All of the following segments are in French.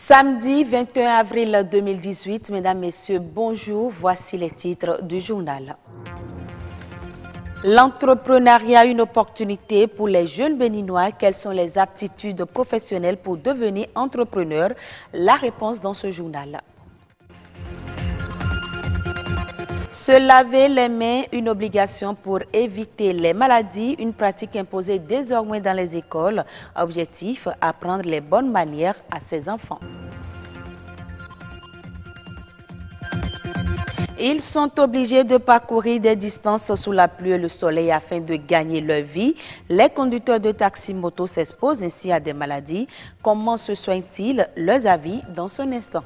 Samedi 21 avril 2018, mesdames, messieurs, bonjour, voici les titres du journal. L'entrepreneuriat, une opportunité pour les jeunes béninois. Quelles sont les aptitudes professionnelles pour devenir entrepreneur? La réponse dans ce journal. Se laver les mains, une obligation pour éviter les maladies, une pratique imposée désormais dans les écoles. Objectif, apprendre les bonnes manières à ses enfants. Ils sont obligés de parcourir des distances sous la pluie et le soleil afin de gagner leur vie. Les conducteurs de taxi-moto s'exposent ainsi à des maladies. Comment se soignent-ils? Leurs avis dans son instant.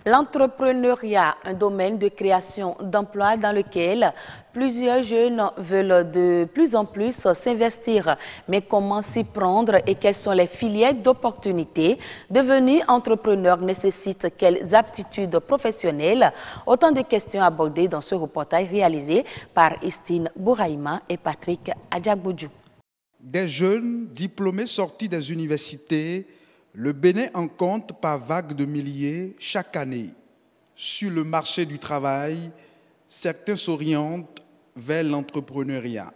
L'entrepreneuriat, un domaine de création d'emplois dans lequel plusieurs jeunes veulent de plus en plus s'investir. Mais comment s'y prendre et quelles sont les filières d'opportunités? Devenir entrepreneur nécessite quelles aptitudes professionnelles? Autant de questions abordées dans ce reportage réalisé par Istine Bouraïma et Patrick Adjagboudjou. Des jeunes diplômés sortis des universités, le Bénin en compte par vagues de milliers chaque année. Sur le marché du travail, certains s'orientent vers l'entrepreneuriat,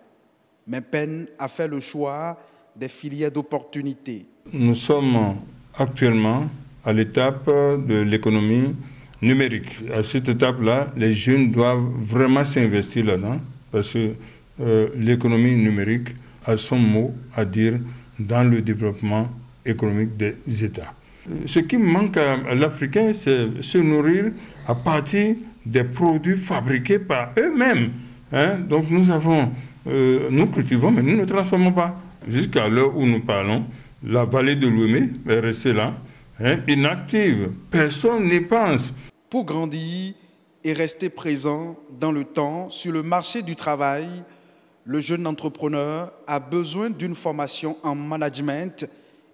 mais peinent à faire le choix des filières d'opportunités. Nous sommes actuellement à l'étape de l'économie numérique. À cette étape-là, les jeunes doivent vraiment s'investir là-dedans, parce que l'économie numérique a son mot à dire dans le développement économique des États. Ce qui manque à l'Africain, c'est se nourrir à partir des produits fabriqués par eux-mêmes. Donc nous cultivons, mais nous ne transformons pas. Jusqu'à l'heure où nous parlons, la vallée de l'Ouémé est restée là, inactive. Personne n'y pense. Pour grandir et rester présent dans le temps sur le marché du travail, le jeune entrepreneur a besoin d'une formation en management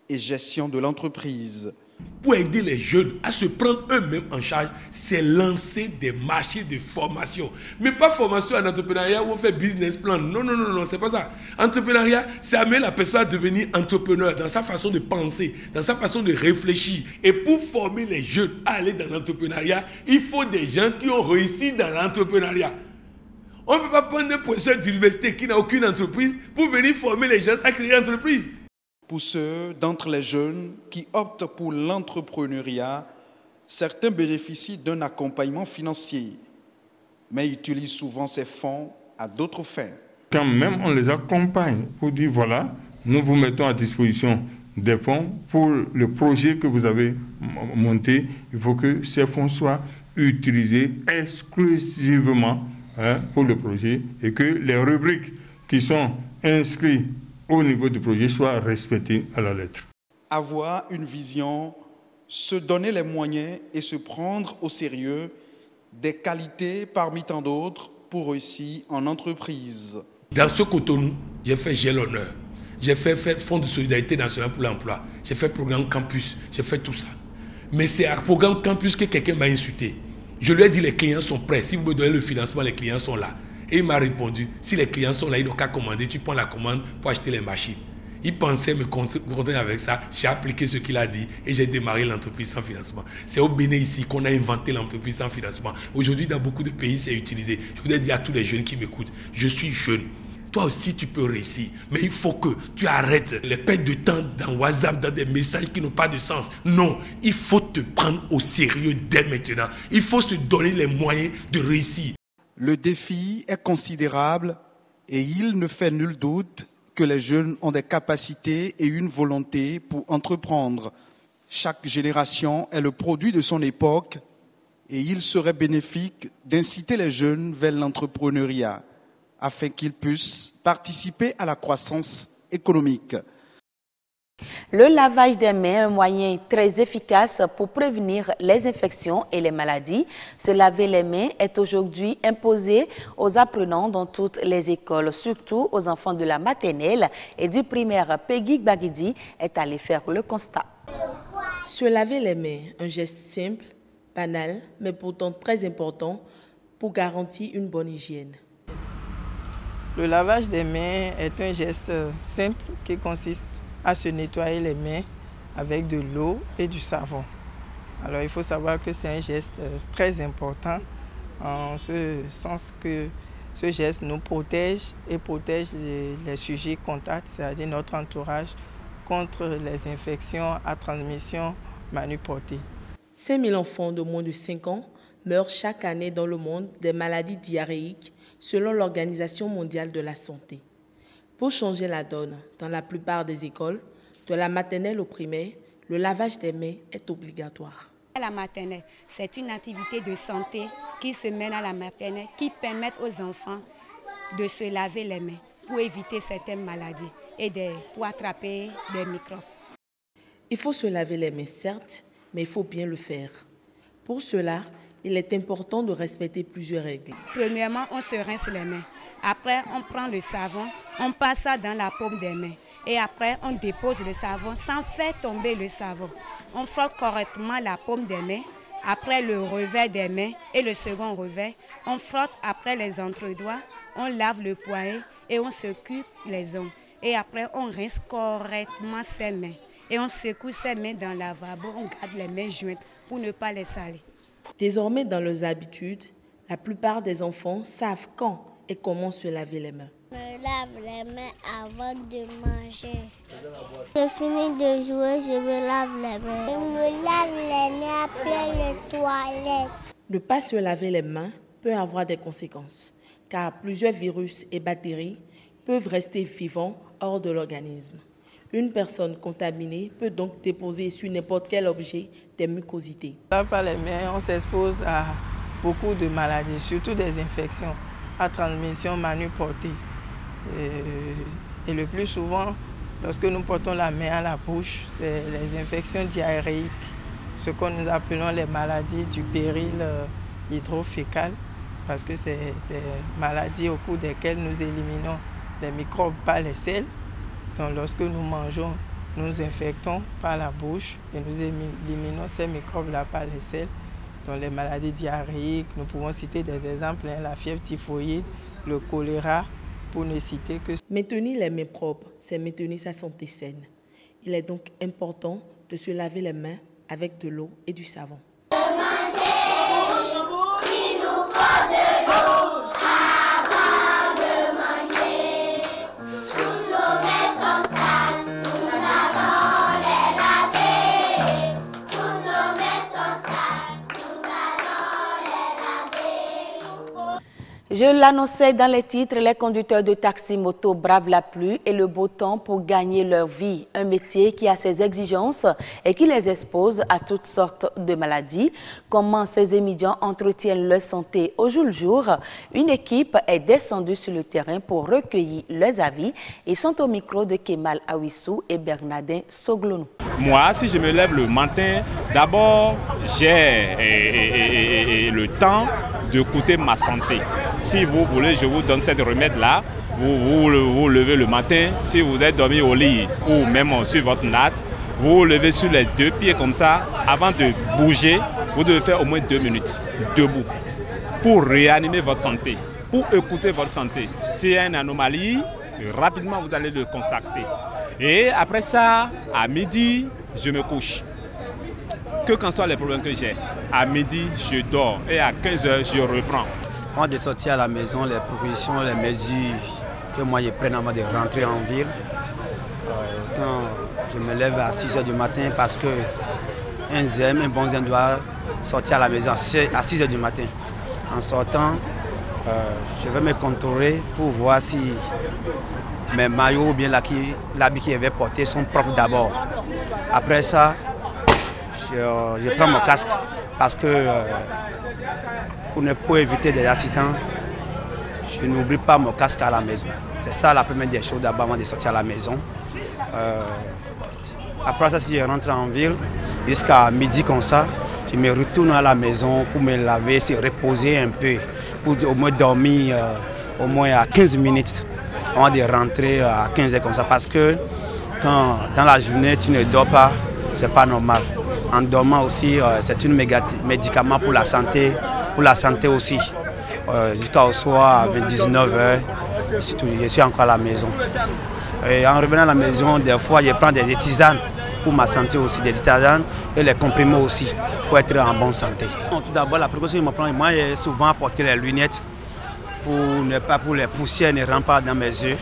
et gestion de l'entreprise. Pour aider les jeunes à se prendre eux-mêmes en charge, c'est lancer des marchés de formation. Mais pas formation en entrepreneuriat où on fait business plan. Non, c'est pas ça. Entrepreneuriat, c'est amener la personne à devenir entrepreneur dans sa façon de penser, dans sa façon de réfléchir. Et pour former les jeunes à aller dans l'entrepreneuriat, il faut des gens qui ont réussi dans l'entrepreneuriat. On ne peut pas prendre un professeur d'université qui n'a aucune entreprise pour venir former les gens à créer une entreprise. Pour ceux d'entre les jeunes qui optent pour l'entrepreneuriat, certains bénéficient d'un accompagnement financier, mais utilisent souvent ces fonds à d'autres fins. Quand même on les accompagne pour dire voilà, nous vous mettons à disposition des fonds pour le projet que vous avez monté. Il faut que ces fonds soient utilisés exclusivement pour le projet et que les rubriques qui sont inscrites au niveau du projet soient respectées à la lettre. Avoir une vision, se donner les moyens et se prendre au sérieux, des qualités parmi tant d'autres pour réussir en entreprise. Dans ce Cotonou, j'ai fait J'ai l'honneur, j'ai fait Fonds de solidarité nationale pour l'emploi, j'ai fait programme campus, j'ai fait tout ça. Mais c'est à programme campus que quelqu'un m'a insulté. Je lui ai dit les clients sont prêts, si vous me donnez le financement, les clients sont là. Et il m'a répondu, si les clients sont là, ils n'ont qu'à commander, tu prends la commande pour acheter les machines. Il pensait me contenter avec ça, j'ai appliqué ce qu'il a dit et j'ai démarré l'entreprise sans financement. C'est au Bénin ici qu'on a inventé l'entreprise sans financement. Aujourd'hui, dans beaucoup de pays, c'est utilisé. Je voudrais dire à tous les jeunes qui m'écoutent, je suis jeune. Toi aussi, tu peux réussir. Mais il faut que tu arrêtes les pertes de temps dans WhatsApp, dans des messages qui n'ont pas de sens. Non, il faut te prendre au sérieux dès maintenant. Il faut se donner les moyens de réussir. Le défi est considérable et il ne fait nul doute que les jeunes ont des capacités et une volonté pour entreprendre. Chaque génération est le produit de son époque et il serait bénéfique d'inciter les jeunes vers l'entrepreneuriat afin qu'ils puissent participer à la croissance économique. Le lavage des mains, un moyen très efficace pour prévenir les infections et les maladies. Se laver les mains est aujourd'hui imposé aux apprenants dans toutes les écoles, surtout aux enfants de la maternelle et du primaire. Peggy Bagidi est allé faire le constat. Se laver les mains, un geste simple, banal, mais pourtant très important pour garantir une bonne hygiène. Le lavage des mains est un geste simple qui consiste à se nettoyer les mains avec de l'eau et du savon. Alors il faut savoir que c'est un geste très important en ce sens que ce geste nous protège et protège les sujets contacts, c'est-à-dire notre entourage, contre les infections à transmission manuportée. 5000 enfants de moins de 5 ans meurent chaque année dans le monde des maladies diarrhéiques selon l'Organisation mondiale de la santé. Pour changer la donne, dans la plupart des écoles, de la maternelle au primaire, le lavage des mains est obligatoire. La maternelle, c'est une activité de santé qui se mène à la maternelle, qui permet aux enfants de se laver les mains pour éviter certaines maladies et pour attraper des microbes. Il faut se laver les mains, certes, mais il faut bien le faire. Pour cela, il est important de respecter plusieurs règles. Premièrement, on se rince les mains. Après, on prend le savon, on passe ça dans la paume des mains. Et après, on dépose le savon sans faire tomber le savon. On frotte correctement la paume des mains. Après le revers des mains et le second revers, on frotte après les entre-doigts, on lave le poignet et on secoue les ongles. Et après, on rince correctement ses mains. Et on secoue ses mains dans le lavabo, on garde les mains jointes pour ne pas les salir. Désormais, dans leurs habitudes, la plupart des enfants savent quand et comment se laver les mains. Je me lave les mains avant de manger. Je finis de jouer, je me lave les mains. Je me lave les mains après les toilettes. Ne pas se laver les mains peut avoir des conséquences, car plusieurs virus et bactéries peuvent rester vivants hors de l'organisme. Une personne contaminée peut donc déposer sur n'importe quel objet des mucosités. Par les mains, on s'expose à beaucoup de maladies, surtout des infections à transmission manuportée. Et le plus souvent, lorsque nous portons la main à la bouche, c'est les infections diarrhéiques, ce que nous appelons les maladies du péril hydrofécal, parce que c'est des maladies au cours desquelles nous éliminons les microbes par les selles. Donc lorsque nous mangeons, nous infectons par la bouche et nous éliminons ces microbes-là par les selles. Dans les maladies diarrhéiques, nous pouvons citer des exemples, la fièvre typhoïde, le choléra, pour ne citer que... Maintenir les mains propres, c'est maintenir sa santé saine. Il est donc important de se laver les mains avec de l'eau et du savon. Je l'annonçais dans les titres, les conducteurs de taxi-moto bravent la pluie et le beau temps pour gagner leur vie. Un métier qui a ses exigences et qui les expose à toutes sortes de maladies. Comment ces étudiants entretiennent leur santé au jour le jour? Une équipe est descendue sur le terrain pour recueillir leurs avis. Ils sont au micro de Kemal Awissou et Bernardin Soglonou. Moi, si je me lève le matin, d'abord, j'ai le temps d'écouter ma santé. Si vous voulez, je vous donne cette remède-là. Vous levez le matin, si vous êtes dormi au lit ou même sur votre natte, vous vous levez sur les deux pieds comme ça. Avant de bouger, vous devez faire au moins 2 minutes debout pour réanimer votre santé, pour écouter votre santé. S'il y a une anomalie, rapidement vous allez le constater. Et après ça, à midi, je me couche. Que qu'en soient les problèmes que j'ai, à midi, je dors et à 15 h, je reprends. Avant de sortir à la maison, les propositions, les mesures que moi je prends avant de rentrer en ville. Quand je me lève à 6 h du matin parce que un bon zen doit sortir à la maison à 6 h du matin. En sortant, je vais me contrôler pour voir si mes maillots ou bien l'habit que je vais porter sont propres d'abord. Après ça, je prends mon casque parce que pour éviter des accidents, je n'oublie pas mon casque à la maison. C'est ça la première des choses d'abord avant de sortir à la maison. Après ça, si je rentre en ville, jusqu'à midi comme ça, je me retourne à la maison pour me laver, se reposer un peu, pour au moins dormir au moins à 15 minutes avant de rentrer à 15 h comme ça. Parce que quand dans la journée tu ne dors pas, c'est pas normal. En dormant aussi, c'est un médicament pour la santé aussi. Jusqu'au soir à 19 h, Surtout, je suis encore à la maison. Et en revenant à la maison, des fois, je prends des tisanes pour ma santé aussi, des tisanes et les comprimés aussi, pour être en bonne santé. Tout d'abord, la précaution que je me prends, moi, j'ai souvent porté les lunettes pour les poussières ne rentrent pas dans mes yeux.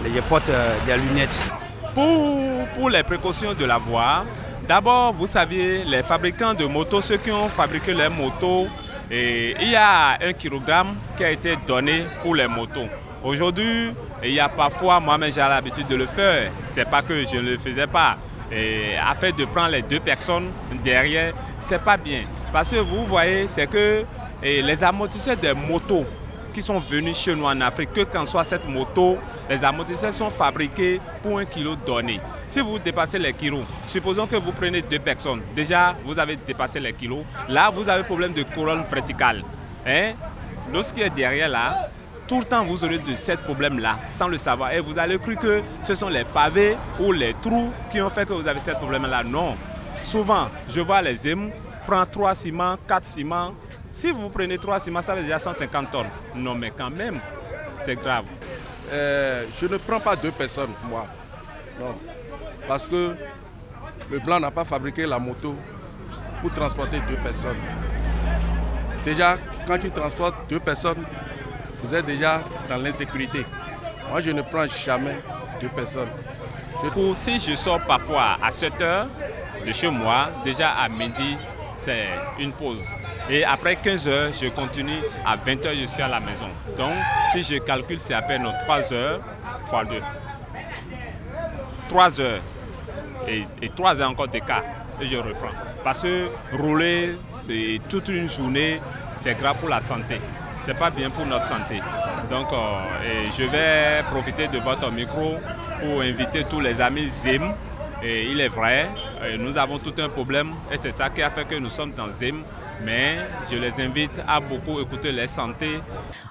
Je porte des lunettes. Pour les précautions de la voie, d'abord, vous savez, les fabricants de motos, ceux qui ont fabriqué les motos, il y a 1 kilogramme qui a été donné pour les motos. Aujourd'hui, il y a parfois, moi-même j'ai l'habitude de le faire, c'est pas que je ne le faisais pas. Et afin de prendre les 2 personnes derrière, c'est pas bien. Parce que vous voyez, c'est que les amortisseurs des motos qui sont venus chez nous en Afrique, que quand soit cette moto, les amortisseurs sont fabriqués pour 1 kilo donné. Si vous dépassez les kilos, supposons que vous prenez 2 personnes, déjà vous avez dépassé les kilos, là vous avez problème de colonne verticale. Lorsqu'il est derrière là, tout le temps vous aurez de ce problème-là, sans le savoir. Et vous allez croire que ce sont les pavés ou les trous qui ont fait que vous avez ce problème-là. Non. Souvent, je vois les EM prendre 3 ciments, 4 ciments. Si vous prenez 3 ciments, ça fait déjà 150 tonnes. Non, mais quand même, c'est grave. Je ne prends pas 2 personnes, moi. Non. Parce que le blanc n'a pas fabriqué la moto pour transporter 2 personnes. Déjà, quand tu transportes 2 personnes, vous êtes déjà dans l'insécurité. Moi, je ne prends jamais 2 personnes. Si je sors parfois à 7 h de chez moi, déjà à midi, c'est une pause. Et après 15 h, je continue. À 20 h, je suis à la maison. Donc, si je calcule, c'est à peine 3 h fois 2. 3 h. Et 3 h encore d'écart. Et je reprends. Parce que rouler toute une journée, c'est grave pour la santé. C'est pas bien pour notre santé. Donc, je vais profiter de votre micro pour inviter tous les amis ZIM. Et il est vrai, nous avons tout un problème et c'est ça qui a fait que nous sommes dans ZIM. Mais je les invite à beaucoup écouter les santé.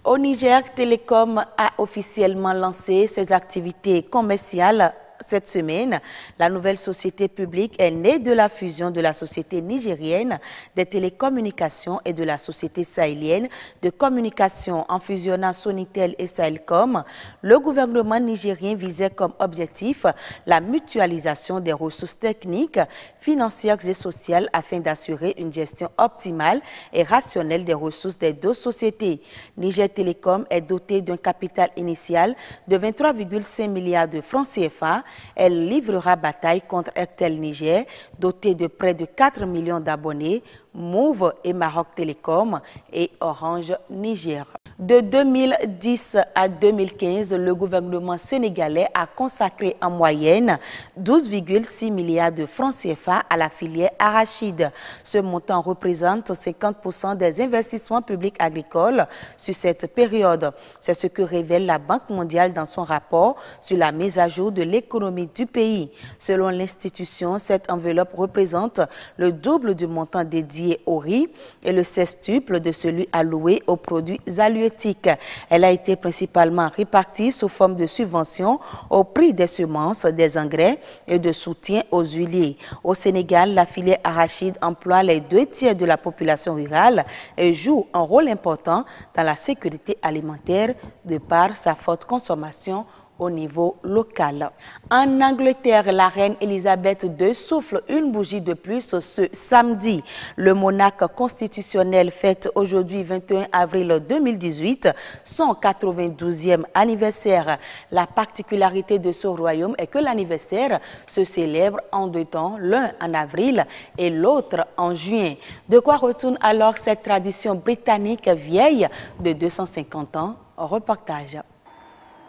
Au Niger, Télécom a officiellement lancé ses activités commerciales. Cette semaine, la nouvelle société publique est née de la fusion de la société nigérienne des télécommunications et de la société sahélienne de communication. En fusionnant Sonitel et Sahelcom, le gouvernement nigérien visait comme objectif la mutualisation des ressources techniques, financières et sociales afin d'assurer une gestion optimale et rationnelle des ressources des 2 sociétés. Niger Télécom est doté d'un capital initial de 23,5 milliards de francs CFA. Elle livrera bataille contre Airtel Niger, doté de près de 4 millions d'abonnés, Move et Maroc Télécom et Orange Niger. De 2010 à 2015, le gouvernement sénégalais a consacré en moyenne 12,6 milliards de francs CFA à la filière arachide. Ce montant représente 50% des investissements publics agricoles sur cette période. C'est ce que révèle la Banque mondiale dans son rapport sur la mise à jour de l'économie du pays. Selon l'institution, cette enveloppe représente le double du montant dédié au riz et le sextuple de celui alloué aux produits halieutiques. Elle a été principalement répartie sous forme de subventions au prix des semences, des engrais et de soutien aux huiliers. Au Sénégal, la filière arachide emploie les 2 tiers de la population rurale et joue un rôle important dans la sécurité alimentaire de par sa forte consommation au niveau local. En Angleterre, la reine Elisabeth II souffle une bougie de plus ce samedi. Le monarque constitutionnel fête aujourd'hui 21 avril 2018 son 92e anniversaire. La particularité de ce royaume est que l'anniversaire se célèbre en 2 temps, l'un en avril et l'autre en juin. De quoi retourne alors cette tradition britannique vieille de 250 ans? Reportage.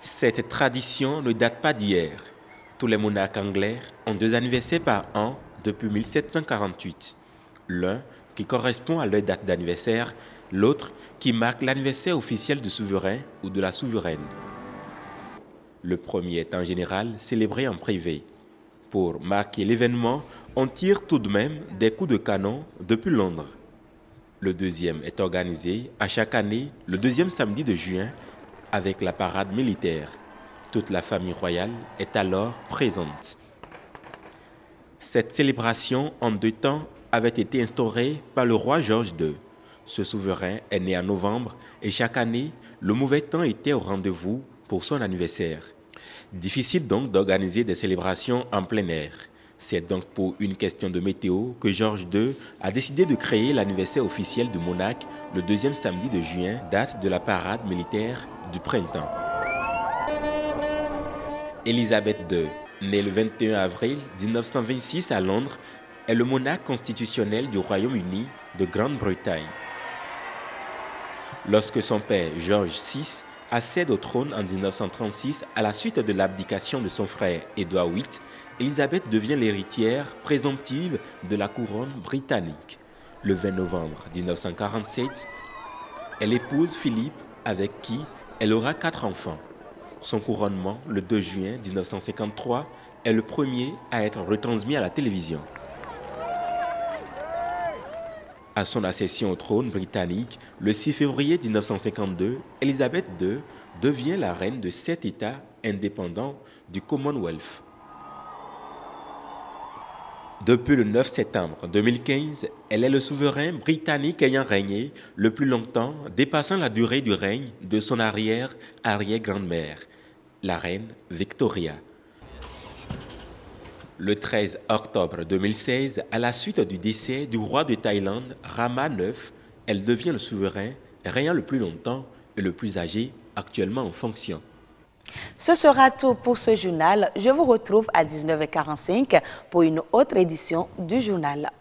Cette tradition ne date pas d'hier. Tous les monarques anglais ont 2 anniversaires par an depuis 1748. L'un qui correspond à leur date d'anniversaire, l'autre qui marque l'anniversaire officiel du souverain ou de la souveraine. Le premier est en général célébré en privé. Pour marquer l'événement, on tire tout de même des coups de canon depuis Londres. Le deuxième est organisé à chaque année le 2e samedi de juin avec la parade militaire. Toute la famille royale est alors présente. Cette célébration en 2 temps avait été instaurée par le roi George II. Ce souverain est né en novembre et chaque année, le mauvais temps était au rendez-vous pour son anniversaire. Difficile donc d'organiser des célébrations en plein air. C'est donc pour une question de météo que Georges II a décidé de créer l'anniversaire officiel du monarque le deuxième samedi de juin, date de la parade militaire du printemps. Élisabeth II, née le 21 avril 1926 à Londres, est le monarque constitutionnel du Royaume-Uni de Grande-Bretagne. Lorsque son père, George VI, accède au trône en 1936 à la suite de l'abdication de son frère Édouard VIII, Élisabeth devient l'héritière présomptive de la couronne britannique. Le 20 novembre 1947, elle épouse Philippe avec qui elle aura 4 enfants. Son couronnement, le 2 juin 1953, est le premier à être retransmis à la télévision. À son accession au trône britannique, le 6 février 1952, Élisabeth II devient la reine de 7 États indépendants du Commonwealth. Depuis le 9 septembre 2015, elle est le souverain britannique ayant régné le plus longtemps, dépassant la durée du règne de son arrière-grand-mère, la reine Victoria. Le 13 octobre 2016, à la suite du décès du roi de Thaïlande, Rama IX, elle devient le souverain régnant le plus longtemps et le plus âgé actuellement en fonction. Ce sera tout pour ce journal. Je vous retrouve à 19h45 pour une autre édition du journal.